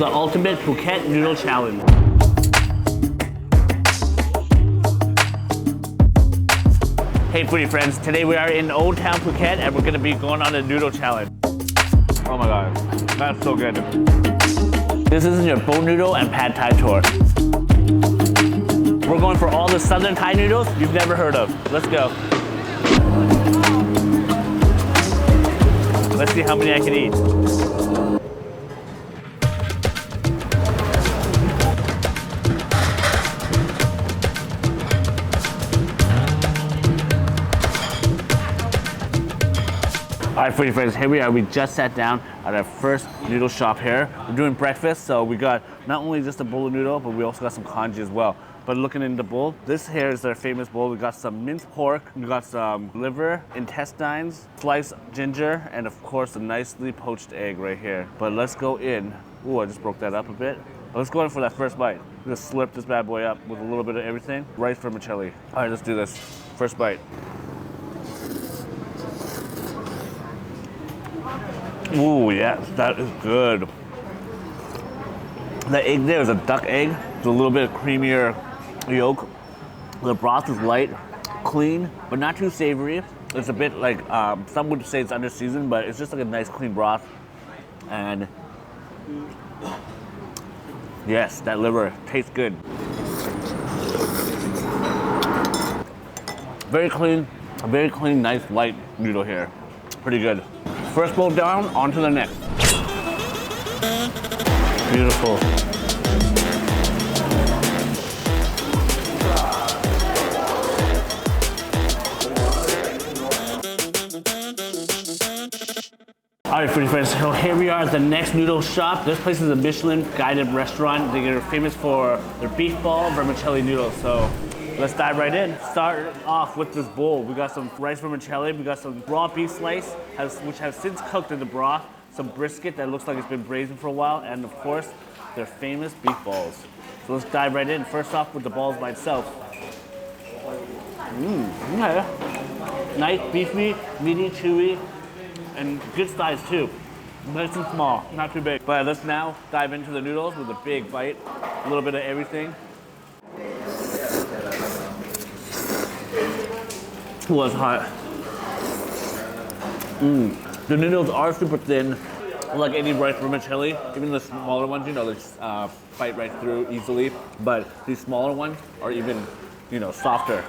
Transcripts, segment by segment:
the ultimate Phuket noodle challenge. Hey foodie friends, today we are in Old Town Phuket and we're gonna be going on a noodle challenge. Oh my god, that's so good. This is your boat noodle and pad Thai tour. We're going for all the southern Thai noodles you've never heard of. Let's go. Let's see how many I can eat. All right, foodie friends, here we are. We just sat down at our first noodle shop here. We're doing breakfast, so we got not only just a bowl of noodle, but we also got some congee as well. But looking in the bowl, this here is our famous bowl. We got some minced pork, we got some liver, intestines, sliced ginger, and of course a nicely poached egg right here. But let's go in. Ooh, I just broke that up a bit. Let's go in for that first bite. Just slurp this bad boy up with a little bit of everything. Rice vermicelli. All right, let's do this. First bite. Ooh, yes, that is good. The egg there is a duck egg. It's a little bit creamier yolk. The broth is light, clean, but not too savory. It's a bit like, some would say it's under seasoned, but it's just like a nice clean broth. And yes, that liver tastes good. Very clean, nice light noodle here. Pretty good. First bowl down, on to the next. Beautiful. All right, foodie friends, so here we are at the next noodle shop. This place is a Michelin guided restaurant. They are famous for their beef ball vermicelli noodles. So let's dive right in. Start off with this bowl. We got some rice vermicelli, we got some raw beef slice, which has since cooked in the broth, some brisket that looks like it's been braising for a while, and of course, their famous beef balls. So let's dive right in. First off with the balls by itself. Okay. Nice, beefy, meaty, chewy, and good size too. Nice and small, not too big. But let's now dive into the noodles with a big bite. A little bit of everything. Was hot. The noodles are super thin, like any rice vermicelli. Even the smaller ones, you know, they just bite right through easily. But these smaller ones are even, you know, softer.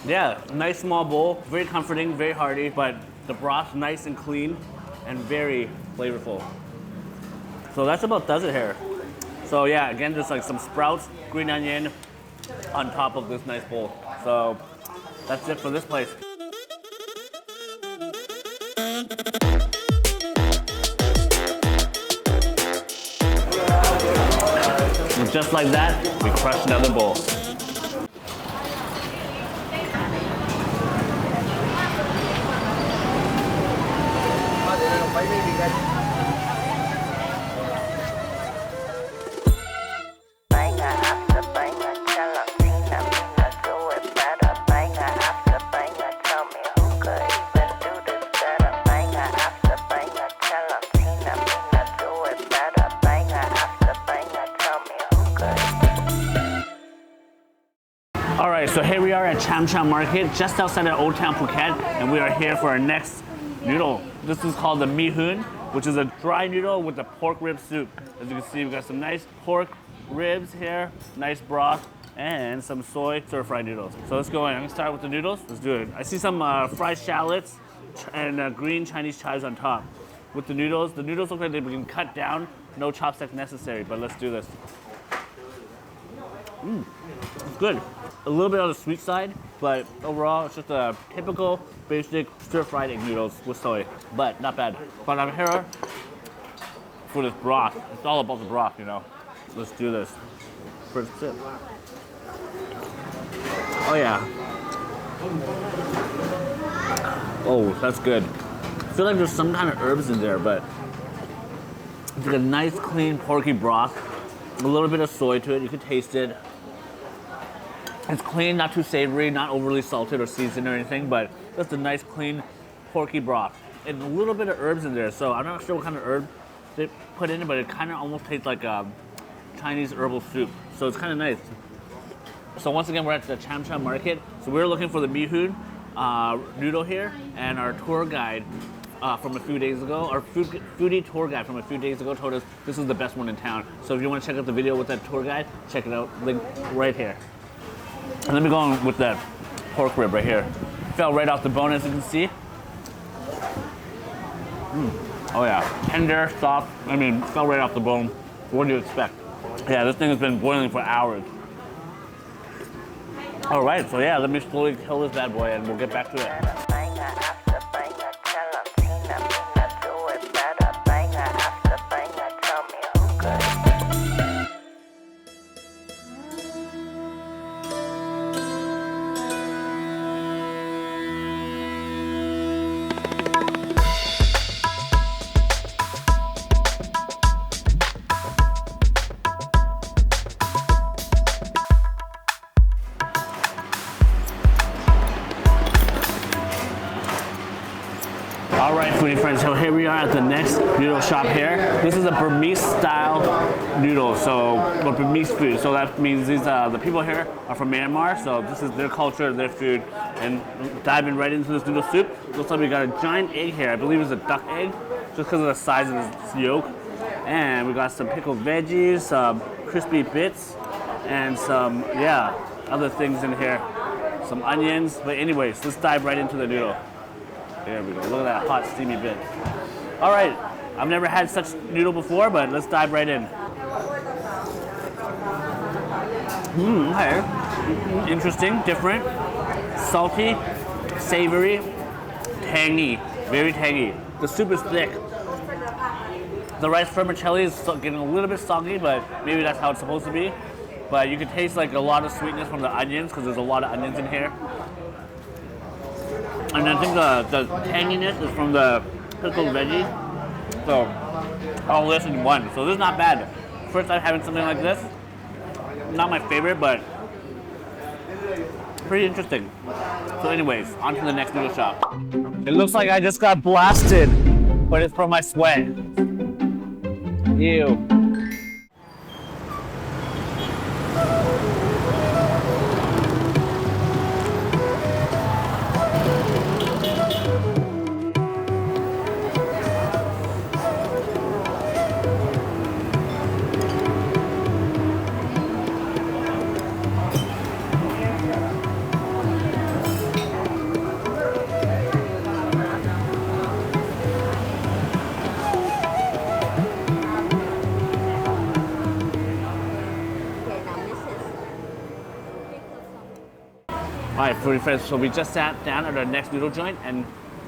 Yeah, nice small bowl, very comforting, very hearty, but the broth nice and clean and very flavorful. So that's about does it here. So yeah, again, just like some sprouts, green onion on top of this nice bowl. So that's it for this place. And just like that, we crushed another bowl. All right, so here we are at Cham Cham Market, just outside of Old Town Phuket, and we are here for our next noodle. This is called the Hoon, which is a dry noodle with a pork rib soup. As you can see, we've got some nice pork ribs here, nice broth, and some soy stir-fried noodles. So let's go in. I'm gonna start with the noodles. Let's do it. I see some fried shallots and green Chinese chives on top. With the noodles look like they've been cut down. No chopsticks necessary, but let's do this. It's good. A little bit on the sweet side, but overall, it's just a typical, basic stir-fried egg noodles with soy, but not bad. But I'm here for this broth. It's all about the broth, you know. Let's do this. First sip. Oh yeah. Oh, that's good. I feel like there's some kind of herbs in there, but it's like a nice, clean, porky broth. A little bit of soy to it. You can taste it. It's clean, not too savory, not overly salted or seasoned or anything, but just a nice, clean, porky broth. And a little bit of herbs in there, so I'm not sure what kind of herb they put in it, but it kind of almost tastes like Chinese herbal soup. So it's kind of nice. So once again, we're at the Cham Cham market. So we're looking for the Hoon noodle here, and our tour guide from a few days ago, our foodie tour guide from a few days ago told us this is the best one in town. So if you want to check out the video with that tour guide, check it out, link right here. And let me go on with that pork rib right here. Fell right off the bone, as you can see. Oh yeah, tender, soft. I mean, fell right off the bone. What do you expect? Yeah, this thing has been boiling for hours. All right, so yeah, let me slowly kill this bad boy and we'll get back to it. All right, foodie friends, so here we are at the next noodle shop here. This is a Burmese style noodle, so Burmese food. So that means these the people here are from Myanmar, so this is their culture, their food. And diving right into this noodle soup, looks like we got a giant egg here. I believe it's a duck egg, just because of the size of its yolk. And we got some pickled veggies, some crispy bits, and some, yeah, other things in here. Some onions, but anyways, let's dive right into the noodle. There we go, look at that hot steamy bit. All right, I've never had such noodle before, but let's dive right in. Okay. Interesting, different, salty, savory, tangy, very tangy. The soup is thick. The rice vermicelli is getting a little bit soggy, but maybe that's how it's supposed to be. But you can taste like a lot of sweetness from the onions, because there's a lot of onions in here. And I think the tanginess is from the pickled veggies. So, all this in one. So this is not bad. First time having something like this. Not my favorite, but pretty interesting. So anyways, on to the next noodle shop. It looks like I just got blasted, but it's from my sweat. Ew. All right, foodie friends, so we just sat down at our next noodle joint, and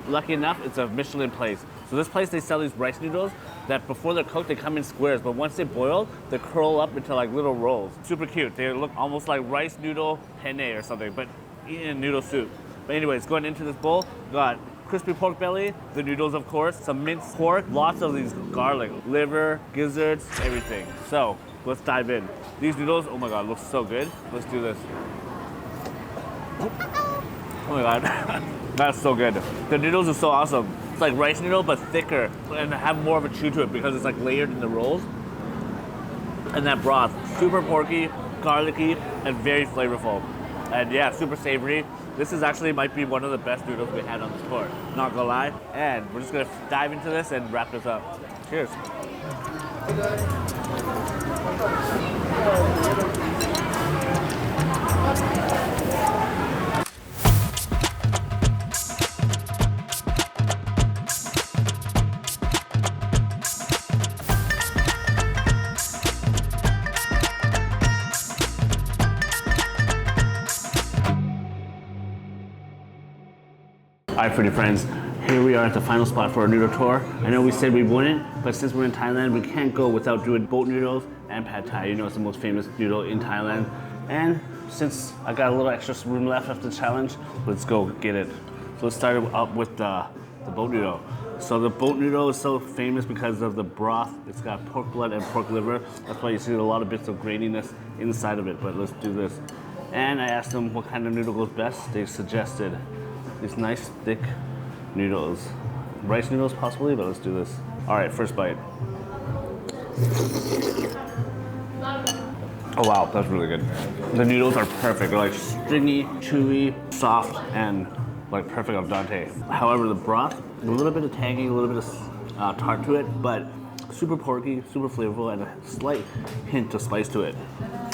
lucky enough, it's a Michelin place. So this place, they sell these rice noodles that before they're cooked, they come in squares, but once they boil, they curl up into like little rolls. Super cute. They look almost like rice noodle penne or something, but in noodle soup. But anyways, going into this bowl, got crispy pork belly, the noodles of course, some minced pork, lots of these garlic, liver, gizzards, everything. So let's dive in. These noodles, oh my God, look so good. Let's do this. Oh my God, that's so good. The noodles are so awesome. It's like rice noodle, but thicker, and have more of a chew to it because it's like layered in the rolls. And that broth, super porky, garlicky, and very flavorful. And yeah, super savory. This is actually might be one of the best noodles we had on the tour, not gonna lie. And we're just gonna dive into this and wrap this up. Cheers. All right, foodie friends, here we are at the final spot for our noodle tour. I know we said we wouldn't, but since we're in Thailand, we can't go without doing boat noodles and pad thai. You know, it's the most famous noodle in Thailand. And since I got a little extra room left after the challenge, let's go get it. So let's start up with the boat noodle. So the boat noodle is so famous because of the broth. It's got pork blood and pork liver. That's why you see a lot of bits of graininess inside of it, but let's do this. And I asked them what kind of noodle goes best. They suggested these nice thick noodles. Rice noodles possibly, but let's do this. All right, first bite. Oh wow, that's really good. The noodles are perfect. They're like stringy, chewy, soft, and like perfect al dente. However, the broth, a little bit of tangy, a little bit of tart to it, but super porky, super flavorful, and a slight hint of spice to it.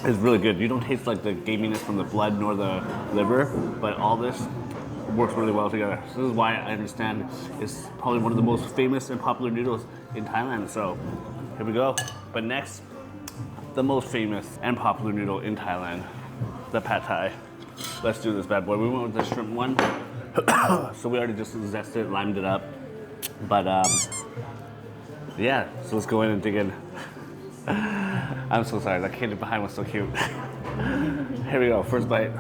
It's really good. You don't taste like the gaminess from the blood nor the liver, but all this works really well together. So this is why I understand it's probably one of the most famous and popular noodles in Thailand. So here we go. But next, the most famous and popular noodle in Thailand, the pad thai. Let's do this bad boy. We went with the shrimp one. So we already just zested it, limed it up. But yeah, so let's go in and dig in. I'm so sorry, that kid behind was so cute. Here we go, first bite.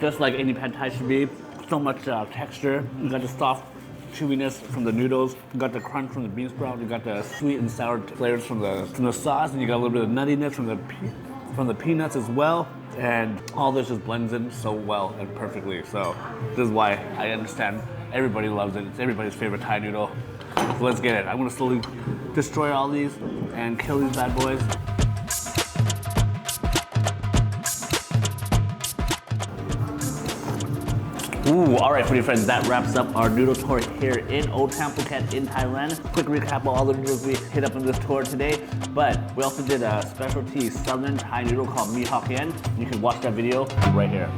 Just like any pad thai should be, so much texture. You got the soft chewiness from the noodles, you got the crunch from the bean sprout, you got the sweet and sour flavors from the sauce, and you got a little bit of nuttiness from the peanuts as well. And all this just blends in so well and perfectly. So this is why I understand everybody loves it. It's everybody's favorite Thai noodle. So let's get it. I'm gonna slowly destroy all these and kill these bad boys. Ooh, all right, foodie friends, that wraps up our noodle tour here in Old Town Phuket in Thailand. Quick recap of all the noodles we hit up on this tour today, but we also did a specialty southern Thai noodle called Michelin. You can watch that video right here.